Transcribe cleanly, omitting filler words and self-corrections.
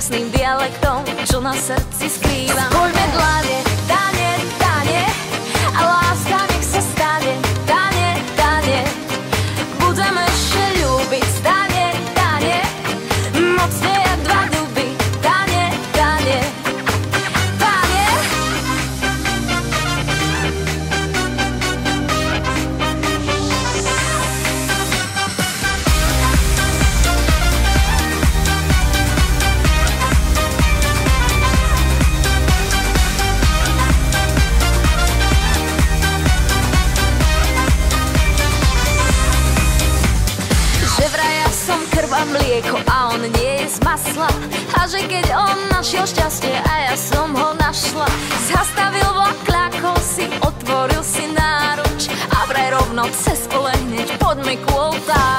krásnym dialektom, čo na srdci skrývam. Poďme dlane, dane, dane, a láska nech sa stane, dane, dane. Budeme ešte ľúbiť, dane, dane, mocne jak dva duby, dane, dane, dane. Mlieko a on nie je z masla. A že keď on našiel šťastie a ja som ho našla, zastavil vlak, kľakol si, otvoril si náruč a vraj rovno cez pole hneď poďme ku oltáru.